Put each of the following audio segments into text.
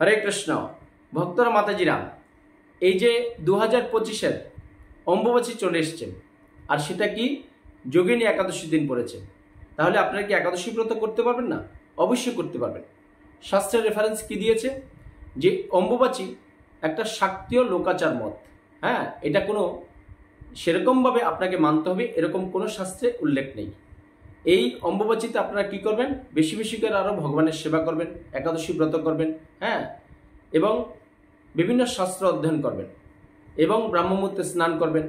হরে কৃষ্ণ ভক্তরা মাতাজিরা, এই যে 2025-এর অম্বুবাচী চলে এসছে, আর সেটা কি যোগিনী একাদশী দিন পড়েছে। তাহলে আপনারা কি একাদশী ব্রত করতে পারবেন না? অবশ্যই করতে পারবেন। শাস্ত্রের রেফারেন্স কি দিয়েছে যে অম্বুবাচী একটা শাক্তীয় লোকাচার মত। হ্যাঁ, এটা কোনো সেরকমভাবে আপনাকে মানতে হবে এরকম কোনো শাস্ত্রে উল্লেখ নেই। এই অম্বুবাচীতে আপনারা কি করবেন? বেশি বেশি করে আরও ভগবানের সেবা করবেন, একাদশী ব্রত করবেন, হ্যাঁ, এবং বিভিন্ন শাস্ত্র অধ্যয়ন করবেন, এবং ব্রাহ্মমূর্তে স্নান করবেন,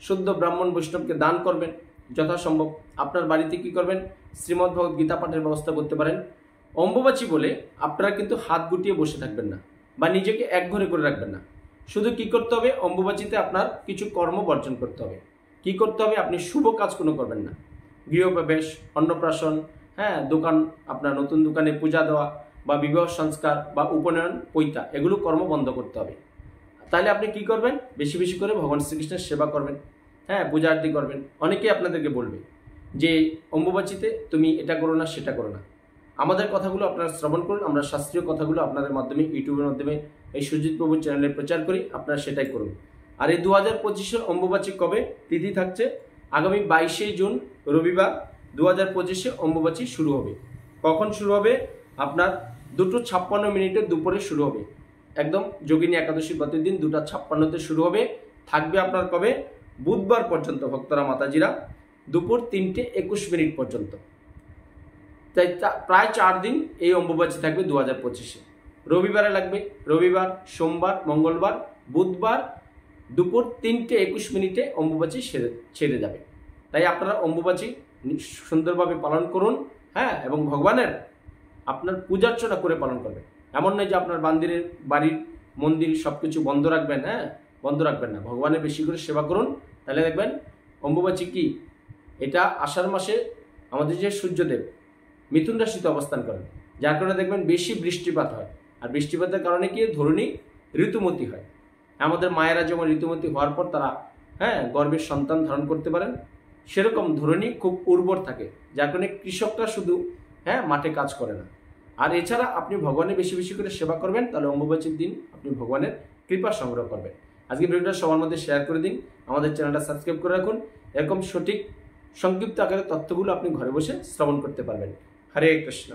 শুদ্ধ ব্রাহ্মণ বৈষ্ণবকে দান করবেন যথাসম্ভব। আপনার বাড়িতে কি করবেন? শ্রীমদ্ভগবদ্ গীতা পাঠের ব্যবস্থা করতে পারেন। অম্বুবাচী বলে আপনারা কিন্তু হাত গুটিয়ে বসে থাকবেন না, বা নিজেকে একঘরে করে রাখবেন না। শুধু কি করতে হবে? অম্বুবাচীতে আপনার কিছু কর্ম বর্জন করতে হবে। কি করতে হবে? আপনি শুভ কাজ কোনো করবেন না। গৃহপ্রবেশ, অন্নপ্রাশন, হ্যাঁ, দোকান, আপনার নতুন দোকানে পূজা দেওয়া, বা বিবাহ সংস্কার বা উপনয়ন, পৈতা, এগুলো কর্ম বন্ধ করতে হবে। তাহলে আপনি কি করবেন? বেশি বেশি করে ভগবান শ্রীকৃষ্ণের সেবা করবেন, হ্যাঁ, পূজা আরতি করবেন। অনেকেই আপনাদেরকে বলবে যে অম্বুবাচীতে তুমি এটা করো না, সেটা করো না। আমাদের কথাগুলো আপনারা শ্রবণ করুন। আমরা শাস্ত্রীয় কথাগুলো আপনাদের মাধ্যমে, ইউটিউবের মাধ্যমে, এই সুজিত প্রভুর চ্যানেলে প্রচার করি। আপনারা সেটাই করুন। আর এই 2025-এর অম্বুবাচী কবে? তিথি থাকছে আগামী 22শে জুন রবিবার 2025-এ অম্বুবাচী শুরু হবে। কখন শুরু হবে? আপনার 2:56 দুপুরে শুরু হবে। একদম যোগিনী একাদশী ব্রতের দিন 2:56 শুরু হবে। থাকবে আপনার কবে? বুধবার পর্যন্ত ভক্তরা মাতাজিরা, দুপুর 3:21 পর্যন্ত। তাই প্রায় 4 দিন এই অম্বুবাচী থাকবে 2025-এ। রবিবারে লাগবে, রবিবার, সোমবার, মঙ্গলবার, বুধবার দুপুর 3:21 অম্বুবাচী ছেড়ে যাবে। তাই আপনারা অম্বুবাচী সুন্দরভাবে পালন করুন, হ্যাঁ, এবং ভগবানের আপনার পূজার্চনা করে পালন করবেন। এমন নয় যে আপনার বাড়ির মন্দির সব কিছু বন্ধ রাখবেন। হ্যাঁ, বন্ধ রাখবেন না, ভগবানের বেশি করে সেবা করুন। তাহলে দেখবেন অম্বুবাচী কি, এটা আষাঢ় মাসে আমাদের যে সূর্যদেব মিথুন রাশিতে অবস্থান করেন, যার কারণে দেখবেন বেশি বৃষ্টিপাত হয়। আর বৃষ্টিপাতের কারণে কি ধরণী ঋতুমতী হয়। আমাদের মায়েরা যেমন ঋতুমতী হওয়ার পর তারা, হ্যাঁ, গর্ভের সন্তান ধারণ করতে পারেন, সেরকম ধরণী খুব উর্বর থাকে, যার কারণে কৃষকরা শুধু, হ্যাঁ, মাঠে কাজ করে না। আর এছাড়া আপনি ভগবানের বেশি বেশি করে সেবা করবেন, তাহলে অম্বুবাচীর দিন আপনি ভগবানের কৃপা সংগ্রহ করবেন। আজকে ভিডিওটা সবার মধ্যে শেয়ার করে দিন, আমাদের চ্যানেলটা সাবস্ক্রাইব করে রাখুন। এরকম সঠিক সংক্ষিপ্ত আকারে তথ্যগুলো আপনি ঘরে বসে শ্রবণ করতে পারবেন। হরে কৃষ্ণ।